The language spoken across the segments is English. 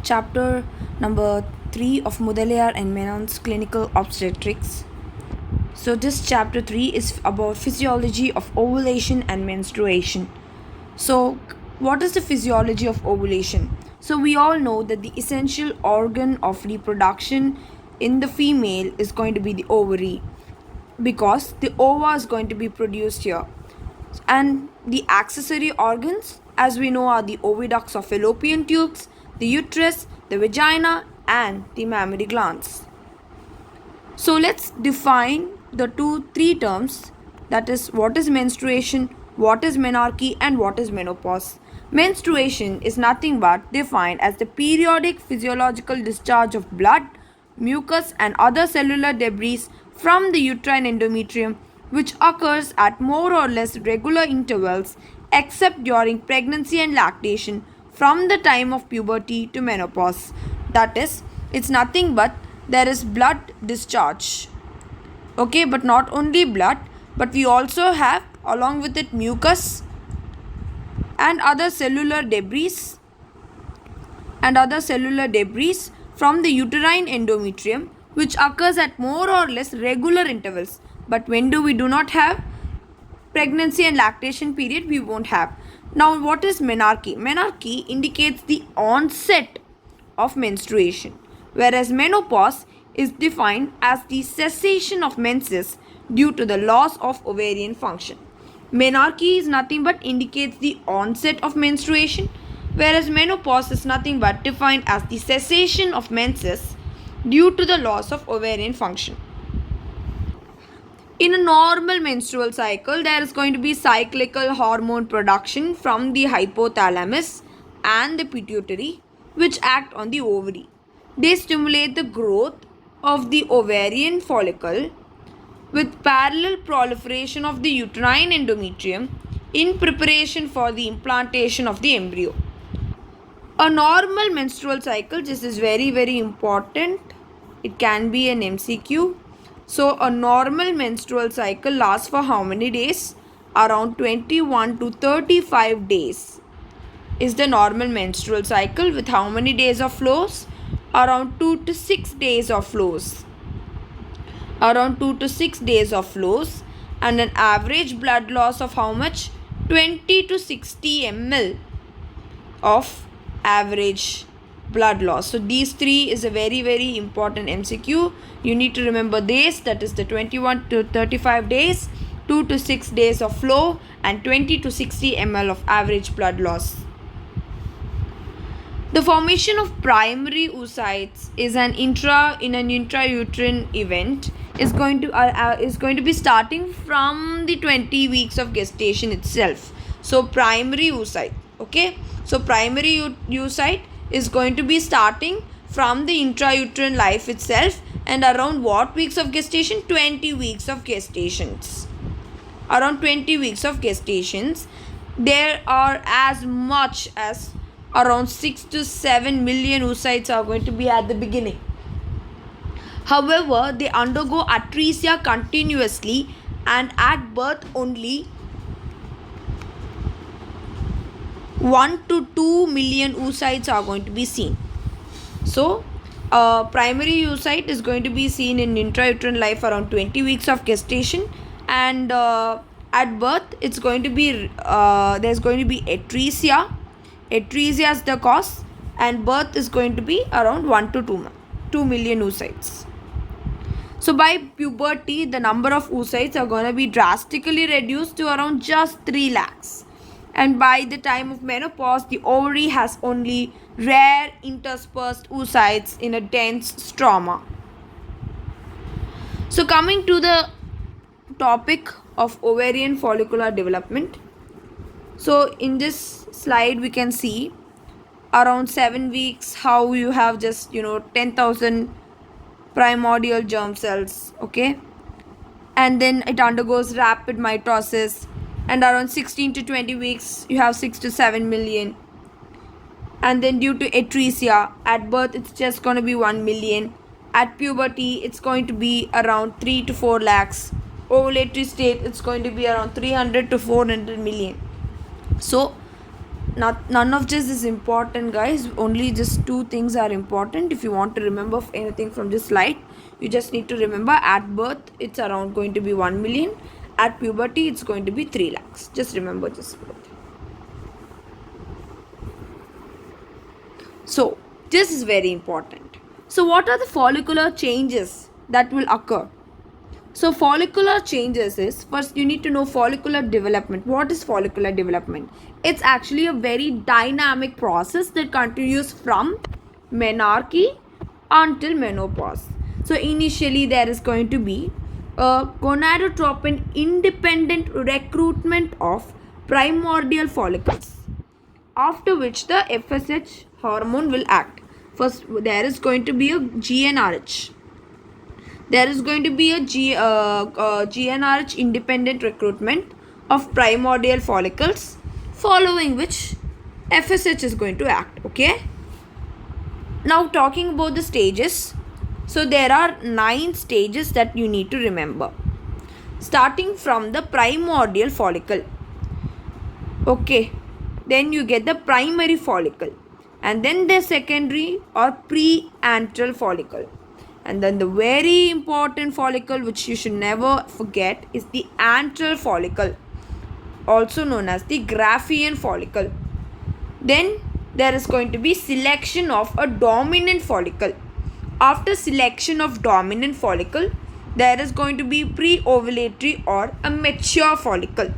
chapter number 3 of Mudaliar and Menon's clinical obstetrics. So, this chapter 3 is about physiology of ovulation and menstruation. So, what is the physiology of ovulation? So, we all know that the essential organ of reproduction in the female is going to be the ovary, because the ova is going to be produced here. And the accessory organs, as we know, are the oviducts of fallopian tubes, the uterus, the vagina, and the mammary glands. So let's define the three terms, that is, what is menstruation, what is menarche, and what is menopause. Menstruation is nothing but defined as the periodic physiological discharge of blood, mucus, and other cellular debris from the uterine endometrium, which occurs at more or less regular intervals except during pregnancy and lactation from the time of puberty to menopause. That is, it's nothing but there is blood discharge. Okay, but not only blood, but we also have along with it mucus and other cellular debris from the uterine endometrium, which occurs at more or less regular intervals. But when we do not have pregnancy and lactation period, we won't have. Now, what is menarche? Menarche indicates the onset of menstruation, whereas menopause is defined as the cessation of menses due to the loss of ovarian function. Menarche is nothing but indicates the onset of menstruation, whereas menopause is nothing but defined as the cessation of menses due to the loss of ovarian function. In a normal menstrual cycle, there is going to be cyclical hormone production from the hypothalamus and the pituitary, which act on the ovary. They stimulate the growth of the ovarian follicle with parallel proliferation of the uterine endometrium in preparation for the implantation of the embryo. A normal menstrual cycle, this is very important. It can be an MCQ. So a normal menstrual cycle lasts for how many days? Around 21 to 35 days is the normal menstrual cycle, with how many days of flows? Around 2 to 6 days of flows. And an average blood loss of how much? 20 to 60 ml of average blood loss. So these three is a very important MCQ. You need to remember this, that is the 21 to 35 days, 2 to 6 days of flow, and 20 to 60 ml of average blood loss. The formation of primary oocytes is an intrauterine event is going to be starting from the 20 weeks of gestation itself. So primary oocyte, okay? So primary oocyte is going to be starting from the intrauterine life itself, and around what weeks of gestation? 20 weeks of gestations. Around 20 weeks of gestations, there are as much as around 6 to 7 million oocytes are going to be at the beginning. However, they undergo atresia continuously, and at birth only 1 to 2 million oocytes are going to be seen. So, primary oocyte is going to be seen in intrauterine life around 20 weeks of gestation, and at birth it's going to be there's going to be atresia. Atresia is the cause, and birth is going to be around 1 to 2 million oocytes. So by puberty, the number of oocytes are going to be drastically reduced to around just 3 lakhs. And by the time of menopause, the ovary has only rare interspersed oocytes in a dense stroma. So coming to the topic of ovarian follicular development. So in this slide, we can see around 7 weeks how you have just 10,000 primordial germ cells, okay, and then it undergoes rapid mitosis, and around 16 to 20 weeks you have 6 to 7 million, and then due to atresia at birth it's just going to be 1 million. At puberty it's going to be around 3 to 4 lakhs. Ovulatory state it's going to be around 300 to 400 million. So None of this is important, guys. Only just two things are important. If you want to remember anything from this slide, you just need to remember at birth it's around going to be 1 million. At puberty it's going to be 3 lakhs. Just remember this both. So this is very important. So what are the follicular changes that will occur? So follicular changes is, first you need to know follicular development. What is follicular development? It's actually a very dynamic process that continues from menarche until menopause. So initially there is going to be a gonadotropin independent recruitment of primordial follicles, after which the FSH hormone will act. First there is going to be a GnRH. There is going to be a GnRH independent recruitment of primordial follicles, following which FSH is going to act. Okay. Now talking about the stages. So there are 9 stages that you need to remember. Starting from the primordial follicle. Okay. Then you get the primary follicle. And then the secondary or preantral follicle. And then the very important follicle which you should never forget is the antral follicle, also known as the Graafian follicle. Then there is going to be selection of a dominant follicle. After selection of dominant follicle, there is going to be pre-ovulatory or a mature follicle.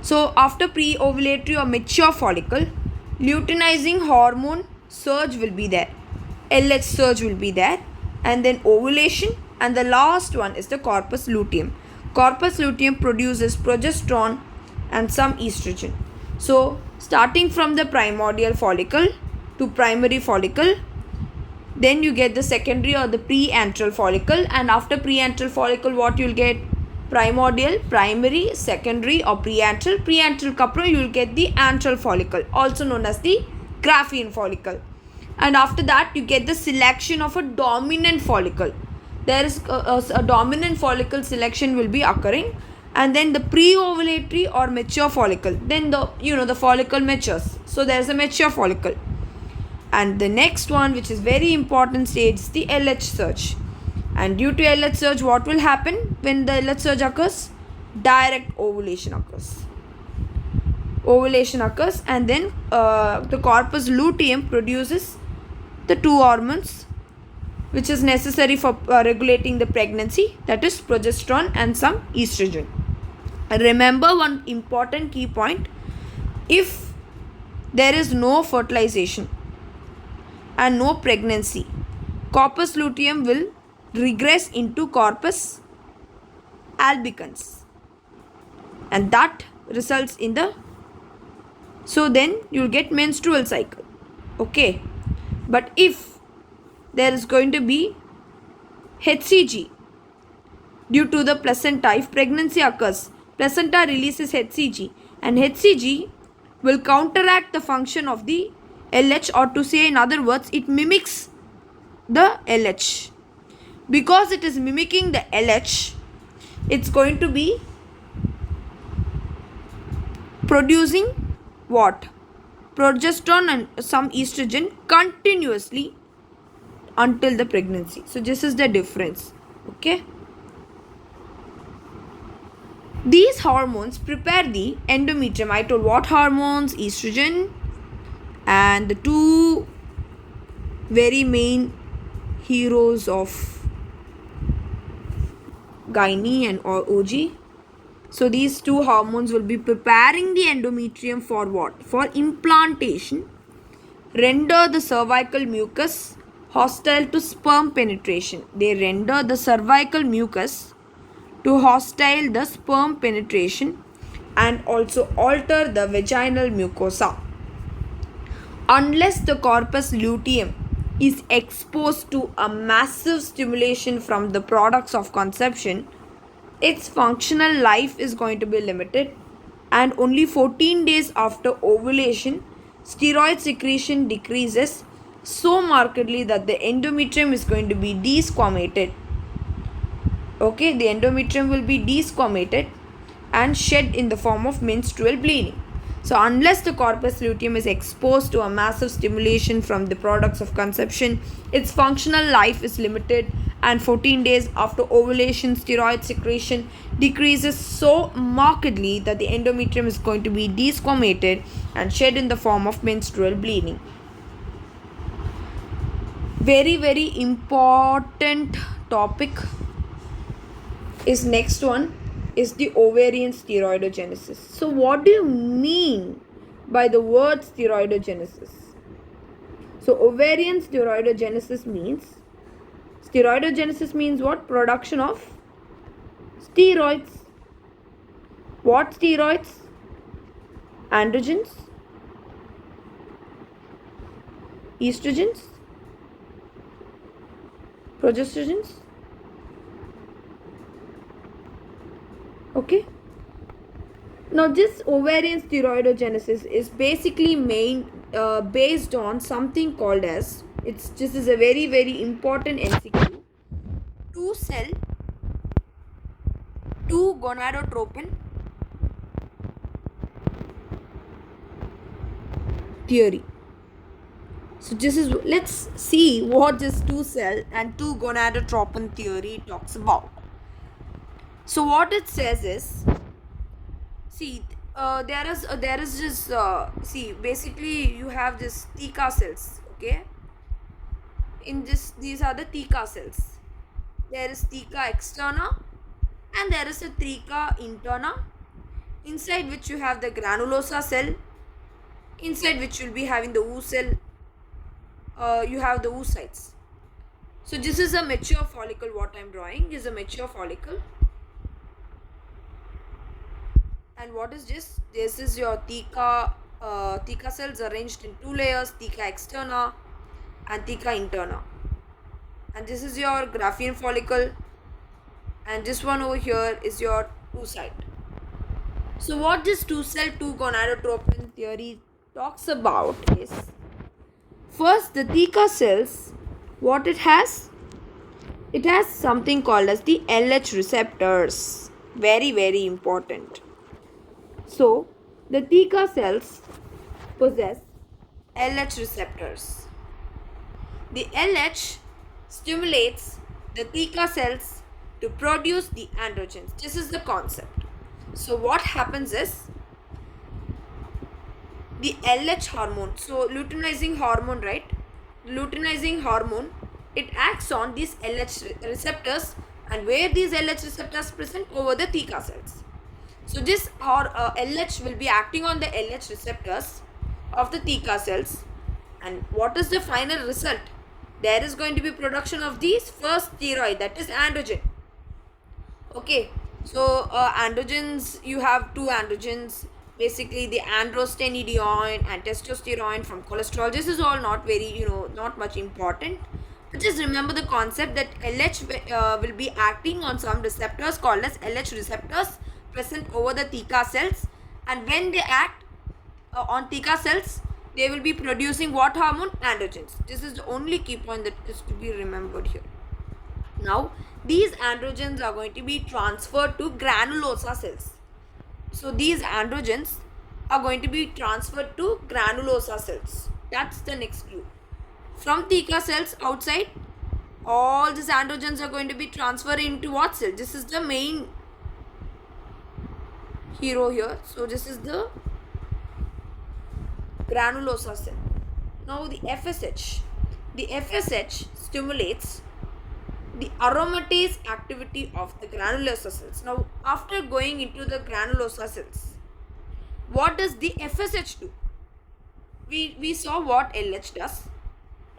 So after pre-ovulatory or mature follicle, luteinizing hormone surge will be there. LH surge will be there. And then ovulation, and the last one is the corpus luteum. Corpus luteum produces progesterone and some estrogen. So starting from the primordial follicle to primary follicle, then you get the secondary or the preantral follicle, and after preantral follicle what you will get? Primordial, primary, secondary or preantral. Preantral kapra you will get the antral follicle, also known as the Graafian follicle. And after that you get the selection of a dominant follicle. There is a dominant follicle selection will be occurring, and then the pre-ovulatory or mature follicle, then the follicle matures, so there is a mature follicle. And the next one, which is very important stage, is the LH surge. And due to LH surge, what will happen when the LH surge occurs? Direct ovulation occurs. And then the corpus luteum produces the 2 hormones which is necessary for regulating the pregnancy, that is progesterone and some estrogen. Remember one important key point: if there is no fertilization and no pregnancy, corpus luteum will regress into corpus albicans, and that results in the, so then you will get menstrual cycle. Okay. But if there is going to be HCG due to the placenta, if pregnancy occurs, placenta releases HCG, and HCG will counteract the function of the LH, or to say in other words, it mimics the LH. Because it is mimicking the LH, it's going to be producing what? Progesterone and some estrogen continuously until the pregnancy. So this is the difference. Okay. These hormones prepare the endometrium. I told what hormones? Estrogen and the 2 very main heroes of gynae and OG. So these 2 hormones will be preparing the endometrium for what? For implantation, render the cervical mucus hostile to sperm penetration. They render the cervical mucus to hostile the sperm penetration, and also alter the vaginal mucosa. Unless the corpus luteum is exposed to a massive stimulation from the products of conception, its functional life is going to be limited, and only 14 days after ovulation, steroid secretion decreases so markedly that the endometrium is going to be desquamated. Okay, the endometrium will be desquamated and shed in the form of menstrual bleeding. So, unless the corpus luteum is exposed to a massive stimulation from the products of conception, its functional life is limited, and 14 days after ovulation, steroid secretion decreases so markedly that the endometrium is going to be desquamated and shed in the form of menstrual bleeding. Very, very important topic is next one is the ovarian steroidogenesis. So what do you mean by the word steroidogenesis? So ovarian steroidogenesis means what? Production of steroids. What steroids? Androgens, estrogens, progestogens. Okay. Now this ovarian steroidogenesis is basically based on something called as, this is a very, very important MCQ, two cell 2 gonadotropin theory. So let's see what this 2 cell and 2 gonadotropin theory talks about. So what it says is, there is this basically you have this theca cells, okay? These are the theca cells. There is theca externa and there is a theca interna, inside which you have the granulosa cell, inside which you'll be having the oocyte cell. You have the oocytes. So this is a mature follicle. What I'm drawing is a mature follicle. And what is this? This is your theca cells arranged in 2 layers, theca externa and theca interna. And this is your Graafian follicle. And this one over here is your oocyte. So what this 2 cell 2 gonadotropin theory talks about is, first, the theca cells, what it has? It has something called as the LH receptors. Very, very important. So, the theca cells possess LH receptors. The LH stimulates the theca cells to produce the androgens. This is the concept. So, what happens is, the LH hormone, so luteinizing hormone, right? Luteinizing hormone, it acts on these LH receptors, and where these LH receptors present? Over the theca cells. So this LH will be acting on the LH receptors of the theca cells, and what is the final result? There is going to be production of these first steroid, that is androgen. Okay, so androgens, you have 2 androgens, basically the androstenedione and testosterone from cholesterol. This is all not very, not much important, but just remember the concept that LH will be acting on some receptors called as LH receptors present over the theca cells, and when they act on theca cells, they will be producing what hormone? Androgens. This is the only key point that is to be remembered here. Now, these androgens are going to be transferred to granulosa cells. So, these androgens are going to be transferred to granulosa cells. That's the next clue. From theca cells outside, all these androgens are going to be transferred into what cell? This is the main hero here. So, this is the granulosa cell. Now, the FSH. The FSH stimulates the aromatase activity of the granulosa cells. Now, after going into the granulosa cells, what does the FSH do? We saw what LH does.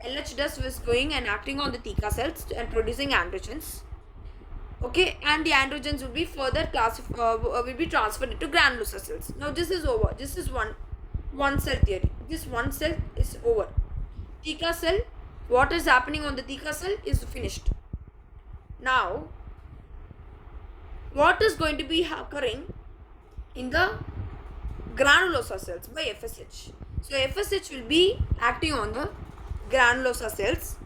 LH was going and acting on the theca cells and producing androgens. Okay, and the androgens will be further will be transferred into granulosa cells. Now this is over. This is one cell theory. This one cell is over. Theca cell, what is happening on the theca cell is finished. Now, what is going to be occurring in the granulosa cells by FSH? So FSH will be acting on the granulosa cells,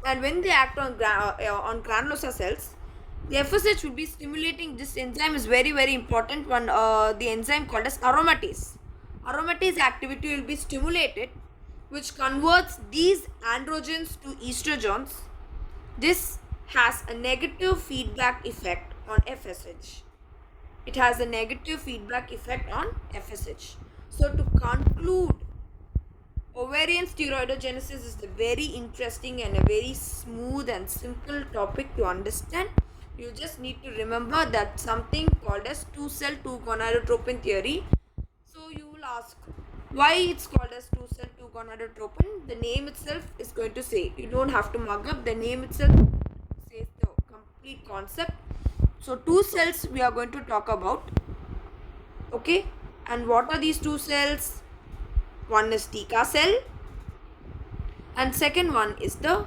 and when they act on granulosa cells, the FSH will be stimulating. This enzyme is very, very important one. The enzyme called as aromatase. aromatase activity will be stimulated, which converts these androgens to estrogens. This has a negative feedback effect on FSH. It has a negative feedback effect on FSH. So to conclude, ovarian steroidogenesis is a very interesting and a very smooth and simple topic to understand. You just need to remember that something called as two-cell, two-gonadotropin theory. So you will ask, why it's called as two-cell, two-gonadotropin? The name itself is going to say. You don't have to mug up. The name itself says the complete concept. So two cells we are going to talk about. Okay, and what are these two cells? One is Theca cell and second one is the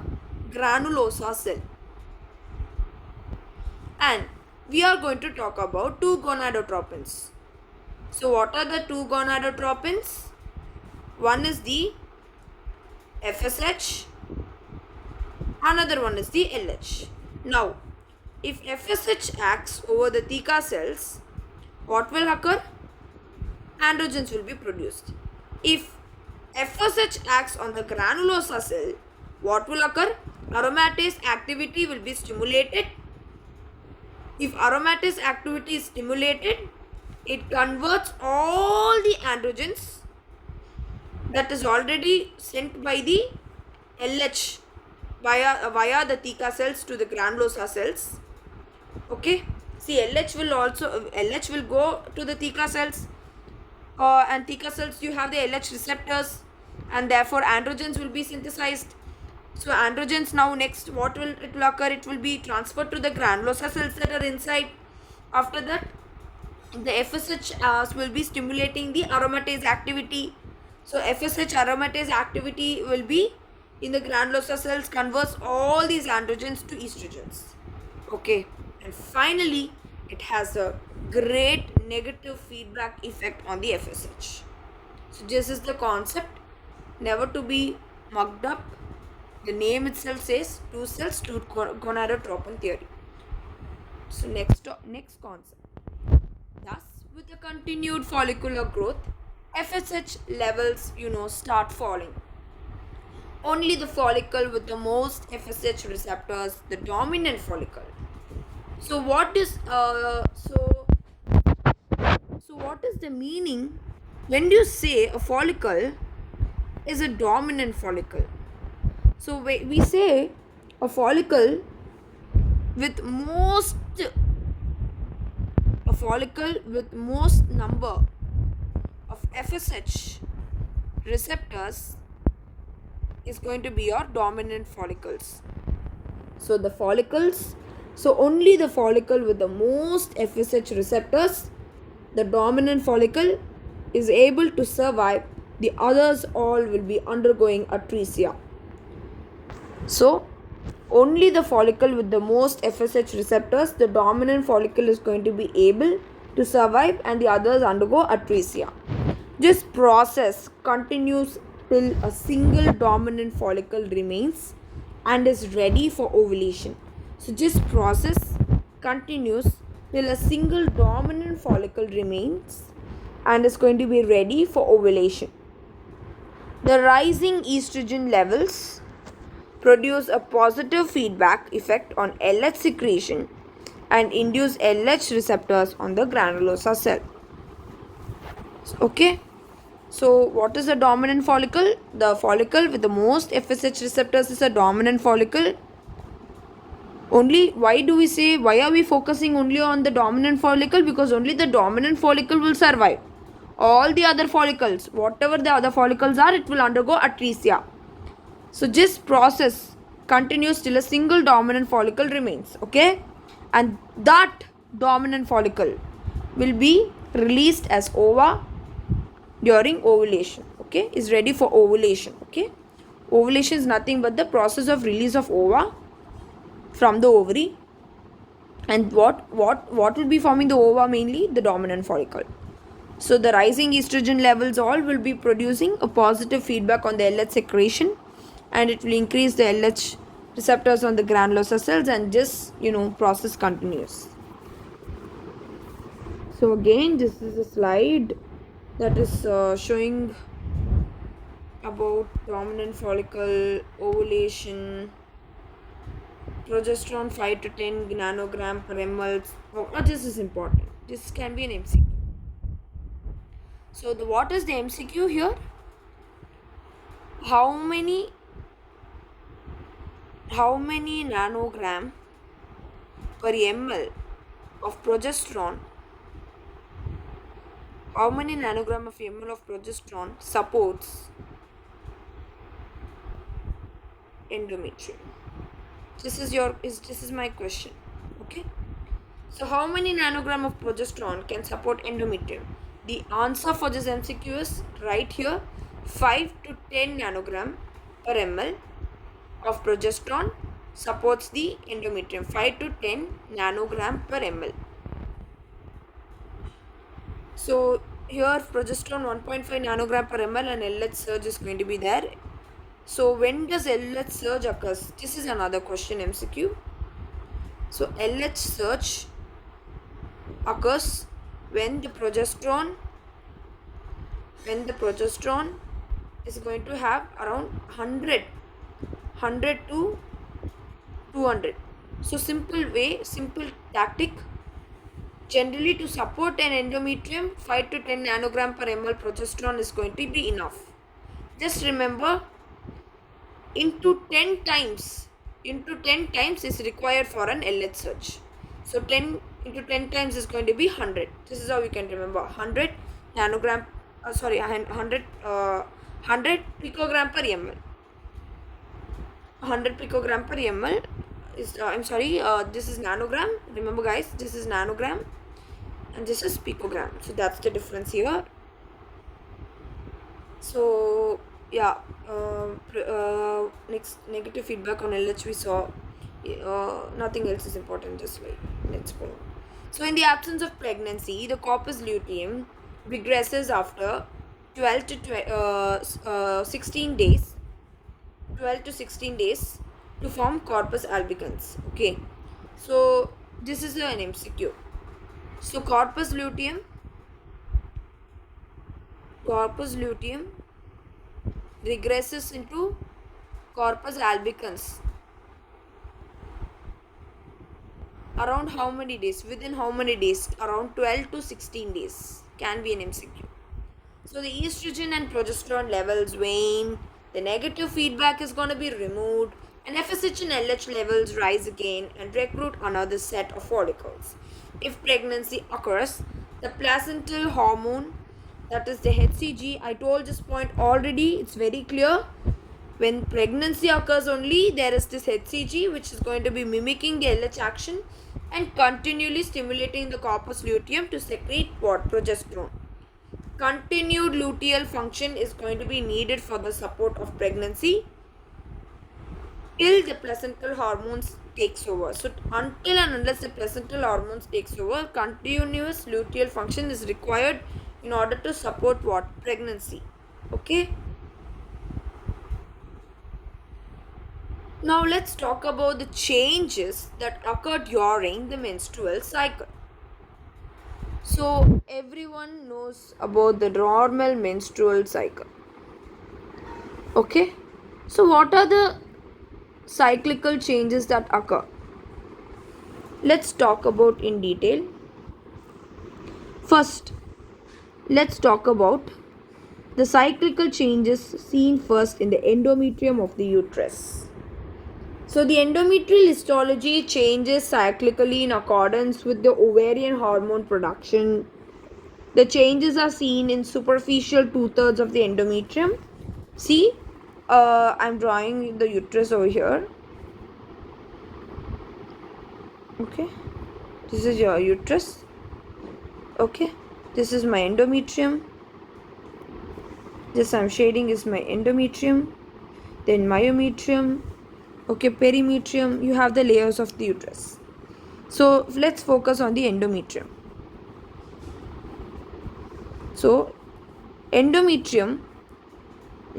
granulosa cell. And we are going to talk about two gonadotropins. So what are the two gonadotropins? One is the FSH, another one is the LH. Now, if FSH acts over the Theca cells, what will occur? Androgens will be produced. If FSH acts on the granulosa cell, what will occur? Aromatase activity will be stimulated. If aromatase activity is stimulated, it converts all the androgens that is already sent by the LH via the Theca cells to the granulosa cells. Okay, see, LH will go to the Theca cells, and Theca cells you have the LH receptors, and therefore androgens will be synthesized. So androgens, now next what will it will occur? It will be transferred to the granulosa cells that are inside. After that, the FSH will be stimulating the aromatase activity. So FSH aromatase activity will be in the granulosa cells, converts all these androgens to estrogens. Okay, and finally it has a great negative feedback effect on the FSH. So this is the concept, never to be mugged up. The name itself says two cells, two gonadotropin theory. So next concept. Thus, with the continued follicular growth, FSH levels start falling. Only the follicle with the most FSH receptors, the dominant follicle. So what is what is the meaning when you say a follicle is a dominant follicle? So we say a follicle with most number of FSH receptors is going to be your dominant follicles. So only the follicle with the most FSH receptors, the dominant follicle, is able to survive. The others all will be undergoing atresia. So only the follicle with the most FSH receptors, the dominant follicle, is going to be able to survive, and the others undergo atresia. This process continues till a single dominant follicle remains and is ready for ovulation. So this process continues till a single dominant follicle remains and is going to be ready for ovulation. The rising estrogen levels produce a positive feedback effect on LH secretion and induce LH receptors on the granulosa cell. Okay, so what is a dominant follicle? The follicle with the most FSH receptors is a dominant follicle. Only why are we focusing only on the dominant follicle? Because only the dominant follicle will survive. All the other follicles, whatever the other follicles are, it will undergo atresia. So this process continues till a single dominant follicle remains. Okay, and that dominant follicle will be released as ova during ovulation. Okay, is ready for ovulation. Okay, ovulation is nothing but the process of release of ova from the ovary. And what will be forming the ova? Mainly the dominant follicle. So the rising estrogen levels all will be producing a positive feedback on the LH secretion, and it will increase the LH receptors on the granulosa cells, and this process continues. So again, this is a slide that is showing about dominant follicle, ovulation, progesterone 5 to 10 nanogram per ml. Oh, this is important. This can be an MCQ. So, what is the MCQ here? How many nanogram per ml of progesterone? How many nanogram of ml of progesterone supports endometrium? This is my question. Okay. So how many nanogram of progesterone can support endometrium? The answer for this MCQ is right here, 5 to 10 nanogram per ml of progesterone supports the endometrium. 5 to 10 nanogram per ml. So here progesterone 1.5 nanogram per ml and LH surge is going to be there. So when does LH surge occurs? This is another question MCQ. So LH surge occurs when the progesterone is going to have around 100 to 200. So simple tactic, generally to support an endometrium 5 to 10 nanogram per ml progesterone is going to be enough. Just remember, into 10 times is required for an LH surge. So 10 into 10 times is going to be 100. This is how we can remember. 100 nanogram 100 picogram per ml. 100 picogram per ml is this is nanogram. Remember guys, this is nanogram and this is picogram. So that's the difference here. So yeah, next negative feedback on LH we saw. Nothing else is important, just like let's go. So in the absence of pregnancy, the corpus luteum regresses after 12 to 16 days 12 to 16 days to form corpus albicans. Okay, so this is an MCQ. So corpus luteum regresses into corpus albicans around how many days? Within how many days? Around 12 to 16 days. Can be an MCQ. So the estrogen and progesterone levels wane, the negative feedback is going to be removed, and FSH and LH levels rise again and recruit another set of follicles. If pregnancy occurs, the placental hormone, that is the HCG, I told this point already, it's very clear. When pregnancy occurs only, there is this HCG which is going to be mimicking the LH action and continually stimulating the corpus luteum to secrete what? Progesterone. Continued luteal function is going to be needed for the support of pregnancy till the placental hormones takes over. So until and unless the placental hormones takes over, continuous luteal function is required in order to support what? Pregnancy. Okay. Now let's talk about the changes that occur during the menstrual cycle. So everyone knows about the normal menstrual cycle. Okay. So what are the cyclical changes that occur? Let's talk about in detail. First, let's talk about the cyclical changes seen first in the endometrium of the uterus. So the endometrial histology changes cyclically in accordance with the ovarian hormone production. The changes are seen in superficial 2/3 of the endometrium. See, I'm drawing the uterus over here. Okay, this is your uterus. Okay, this is my endometrium. This I'm shading is my endometrium. Then myometrium. Okay, perimetrium. You have the layers of the uterus. So let's focus on the endometrium. So endometrium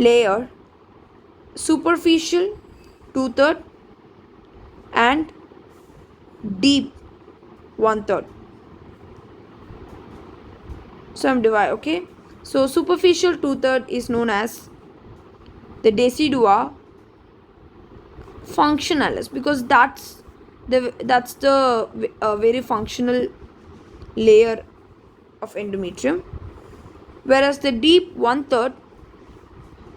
layer, superficial 2/3 and deep 1/3. So I'm divide. Okay, So superficial two-third is known as the decidua functionalis, because that's the very functional layer of endometrium, whereas the deep one-third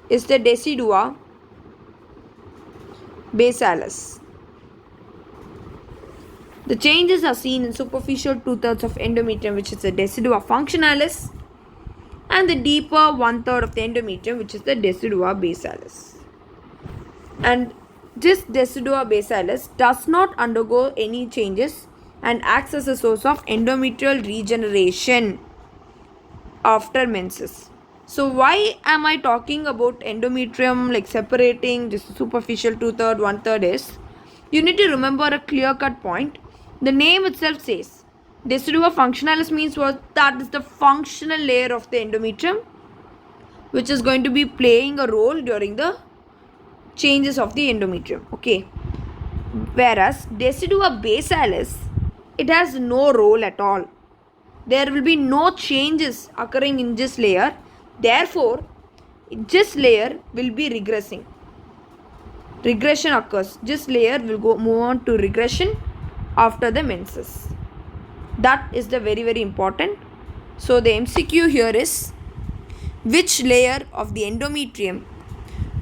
is the decidua basalis. The changes are seen in superficial two-thirds of endometrium, which is the decidua functionalis, and the deeper one-third of the endometrium, which is the decidua basalis. And this decidua basalis does not undergo any changes and acts as a source of endometrial regeneration after menses. So why am I talking about endometrium, like separating this superficial two-third, one-third is, you need to remember a clear-cut point. The name itself says decidua functionalis means what? That is the functional layer of the endometrium, which is going to be playing a role during the changes of the endometrium. Okay. Whereas decidua basalis, it has no role at all. There will be no changes occurring in this layer. Therefore, this layer will be regressing. Regression occurs. This layer will move on to regression after the menses. That is the very important. So the MCQ here is, which layer of the endometrium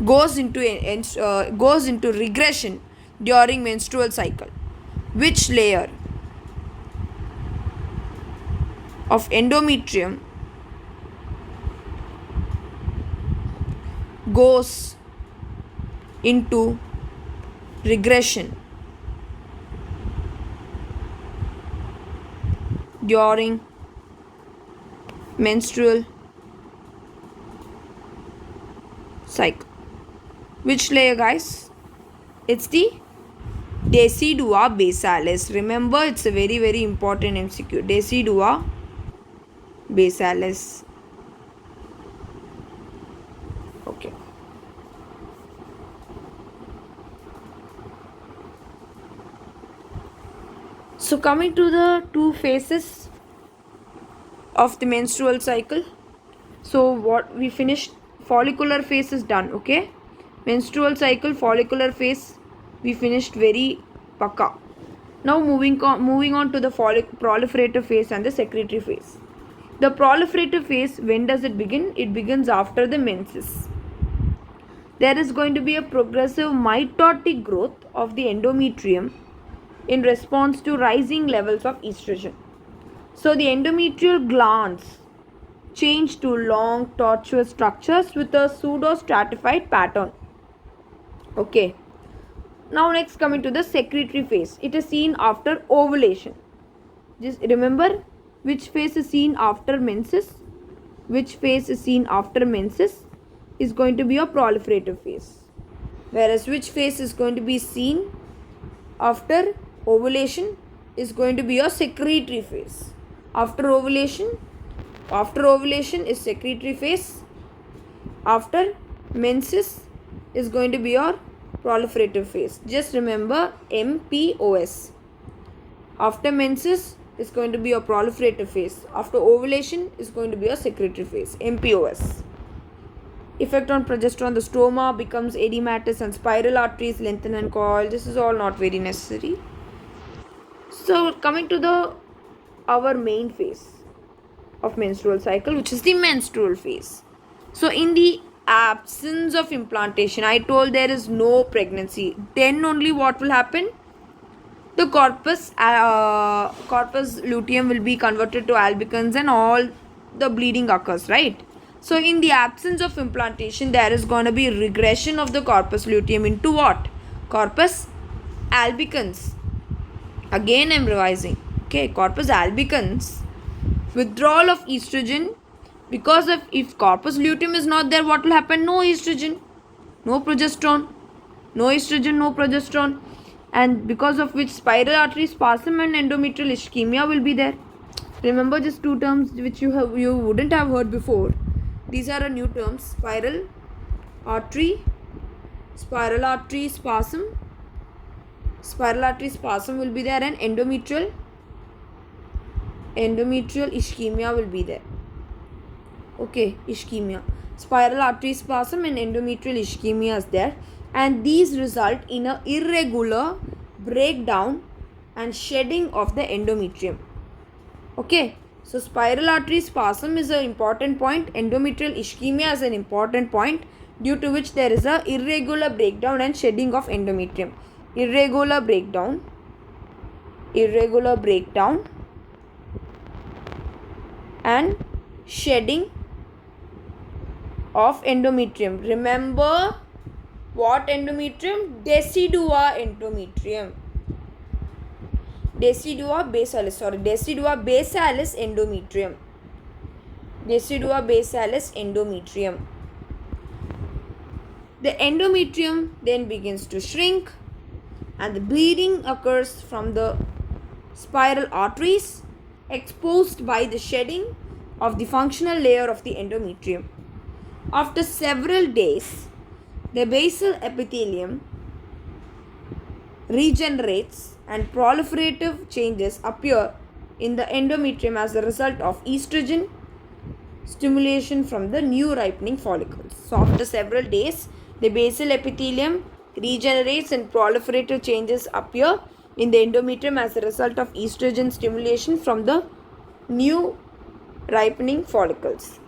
goes into regression during menstrual cycle? Which layer of endometrium goes into regression during menstrual cycle? Which layer, guys? It's the decidua basalis. Remember, it's a very important MCQ. Decidua basalis. Okay. So coming to the two phases of the menstrual cycle. So what we finished, follicular phase is done. Okay, menstrual cycle, follicular phase we finished very pakka. Now moving on to the proliferative phase and the secretory phase. The proliferative phase, when does it begin? It begins after the menses. There is going to be a progressive mitotic growth of the endometrium in response to rising levels of estrogen. So the endometrial glands change to long tortuous structures with a pseudo stratified pattern. Okay. Now next, coming to the secretory phase. It is seen after ovulation. Just remember, which phase is seen after menses? Which phase is seen after menses is going to be a proliferative phase. Whereas which phase is going to be seen after ovulation is going to be a secretory phase. After ovulation is secretory phase. After menses is going to be your proliferative phase. Just remember MPOS. After menses is going to be a proliferative phase. After ovulation is going to be a secretory phase. MPOS. Effect on progesterone, the stroma becomes edematous and spiral arteries lengthen and coil. This is all not very necessary. So coming to our main phase of menstrual cycle, which is the menstrual phase. So in the absence of implantation, I told there is no pregnancy, then only what will happen? The corpus luteum will be converted to albicans and all the bleeding occurs, right? So in the absence of implantation, there is going to be regression of the corpus luteum into what? Corpus albicans. Again I am revising. Okay, corpus albicans. Withdrawal of estrogen, because of, if corpus luteum is not there, what will happen? No estrogen, no progesterone. No estrogen, no progesterone. And because of which spiral artery spasm and endometrial ischemia will be there. Remember just two terms which you wouldn't have heard before. These are a new terms: spiral artery spasm. Spiral artery spasm will be there, and endometrial ischemia will be there. Okay, ischemia. Spiral artery spasm and endometrial ischemia is there, and these result in a irregular breakdown and shedding of the endometrium. Okay, so spiral artery spasm is an important point. Endometrial ischemia is an important point, due to which there is a irregular breakdown and shedding of endometrium. Irregular breakdown and shedding of endometrium. Remember what endometrium? Decidua endometrium. Decidua basalis endometrium. Decidua basalis endometrium. The endometrium then begins to shrink, and the bleeding occurs from the spiral arteries exposed by the shedding of the functional layer of the endometrium. After several days, the basal epithelium regenerates and proliferative changes appear in the endometrium as a result of estrogen stimulation from the new ripening follicles. So after several days, the basal epithelium regenerates and proliferative changes appear in the endometrium as a result of estrogen stimulation from the new ripening follicles.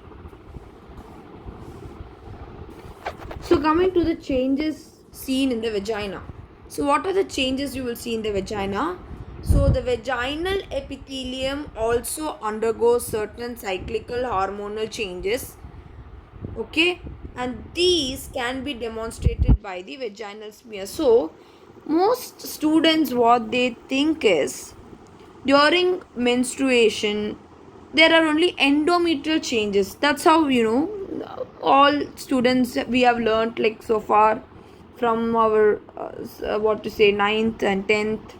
So coming to the changes seen in the vagina. So what are the changes you will see in the vagina? So the vaginal epithelium also undergoes certain cyclical hormonal changes. Okay, and these can be demonstrated by the vaginal smear. So most students, what they think is, during menstruation there are only endometrial changes. That's how, all students we have learnt, like so far from our what to say, 9th and 10th.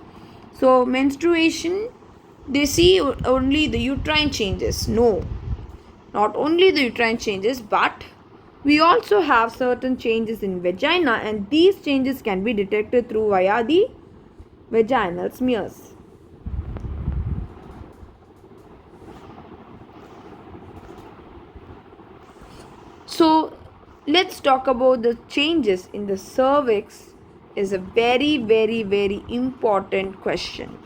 So menstruation, they see only the uterine changes. No, not only the uterine changes, but we also have certain changes in vagina, and these changes can be detected through via the vaginal smears. So let's talk about the changes in the cervix. Is a very, very, very important question.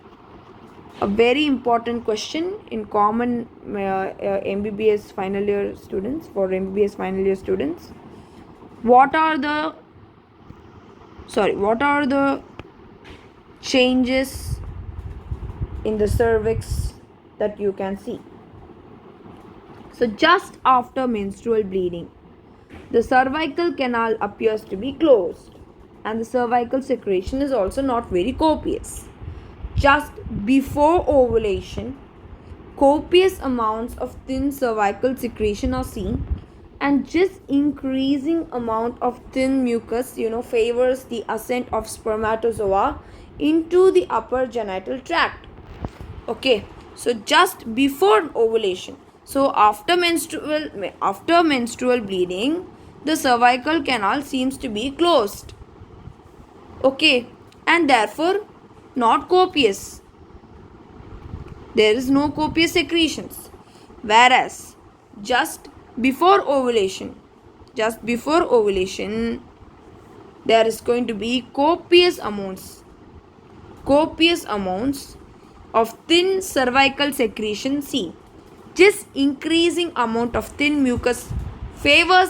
A very important question in common MBBS final year students, for MBBS final year students. What are the changes in the cervix that you can see? So just after menstrual bleeding, the cervical canal appears to be closed, and the cervical secretion is also not very copious. Just before ovulation, copious amounts of thin cervical secretion are seen, and just increasing amount of thin mucus favors the ascent of spermatozoa into the upper genital tract. Okay, so just before ovulation, so after menstrual bleeding, the cervical canal seems to be closed. Okay, and therefore not copious. There is no copious secretions. Whereas just before ovulation, there is going to be copious amounts of thin cervical secretion seen. This increasing amount of thin mucus favors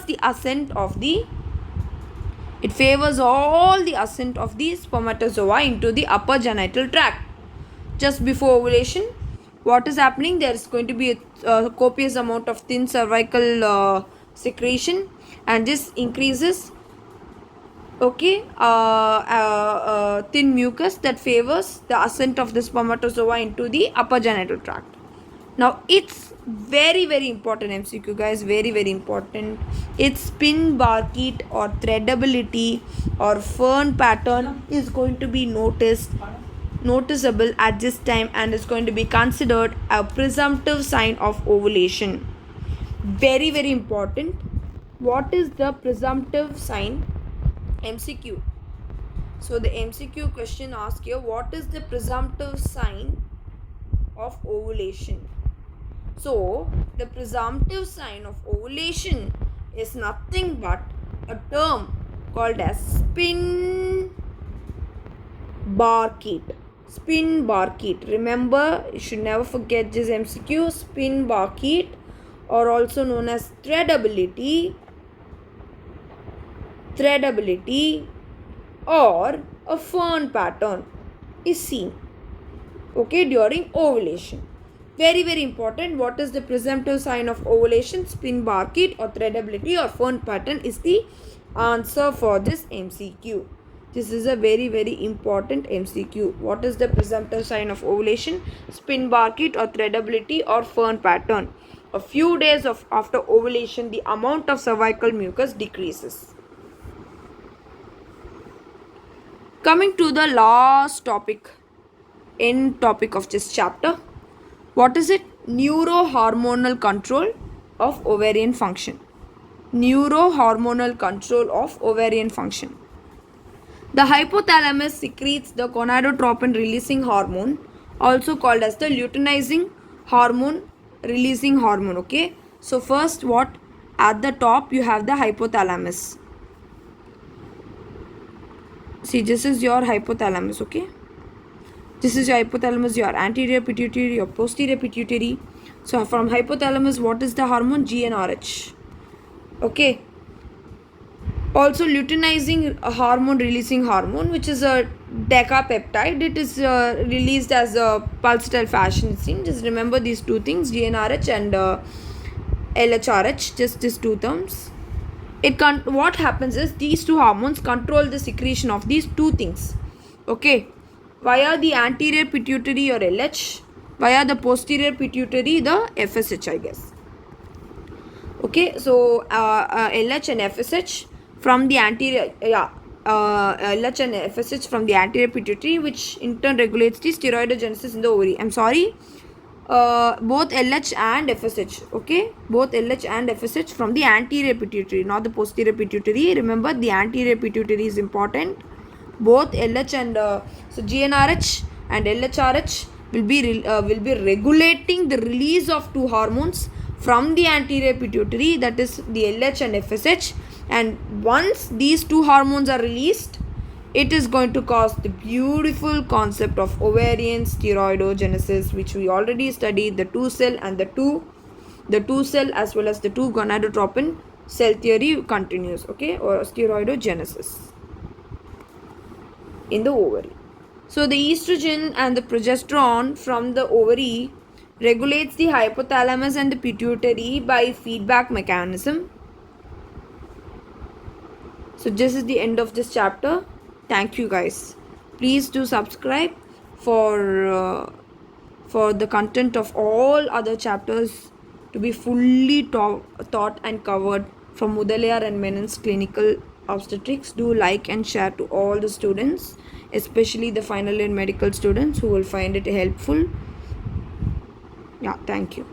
all the ascent of the spermatozoa into the upper genital tract. Just before ovulation, what is happening? There is going to be a copious amount of thin cervical secretion, and this increases thin mucus that favors the ascent of the spermatozoa into the upper genital tract. Now it's very, very important MCQ, guys, very, very important. Its spin barkite or threadability or fern pattern is going to be noticeable at this time, and is going to be considered a presumptive sign of ovulation. Very, very important. What is the presumptive sign? MCQ. So the MCQ question asks here, what is the presumptive sign of ovulation? So, the presumptive sign of ovulation is nothing but a term called as spin barkite. Spin barkite. Remember, you should never forget this MCQ. Spin barkite, or also known as threadability, or a fern pattern is seen, okay, during ovulation. Very, very important. What is the presumptive sign of ovulation? Spin barkite or threadability or fern pattern is the answer for this MCQ. This is a very, very important MCQ. What is the presumptive sign of ovulation? Spin barkite or threadability or fern pattern. A few days after ovulation, the amount of cervical mucus decreases. Coming to the last topic, end topic of this chapter. What is it? Neurohormonal control of ovarian function. Neurohormonal control of ovarian function. The hypothalamus secretes the gonadotropin releasing hormone, also called as the luteinizing hormone releasing hormone. Okay. So first, what? At the top you have the hypothalamus. See, this is your hypothalamus. Okay. This is your hypothalamus, your anterior pituitary, your posterior pituitary. So from hypothalamus, what is the hormone? GnRH. Okay. Also luteinizing hormone releasing hormone, which is a decapeptide. It is released as a pulsatile fashion seen. Just remember these two things, GnRH and LHRH, just these two terms. What happens is these two hormones control the secretion of these two things. Okay. Via the anterior pituitary or LH, via the posterior pituitary the FSH, I guess. Okay, so LH and FSH from the anterior, LH and FSH from the anterior pituitary, which in turn regulates the steroidogenesis in the ovary. I'm sorry, both LH and FSH. Okay, both LH and FSH from the anterior pituitary, not the posterior pituitary. Remember, the anterior pituitary is important. Both LH and so GnRH and LHRH will be regulating the release of two hormones from the anterior pituitary, that is the LH and FSH. And once these two hormones are released, it is going to cause the beautiful concept of ovarian steroidogenesis, which we already studied, the 2-cell and the 2-cell as well as the 2 gonadotropin cell theory continues. Okay, or steroidogenesis in the ovary. So the estrogen and the progesterone from the ovary regulates the hypothalamus and the pituitary by feedback mechanism. So this is the end of this chapter. Thank you guys. Please do subscribe for the content of all other chapters to be fully taught and covered from Mudaliar and Menon's clinical obstetrics. Do like and share to all the students, especially the final year medical students who will find it helpful. Yeah, thank you.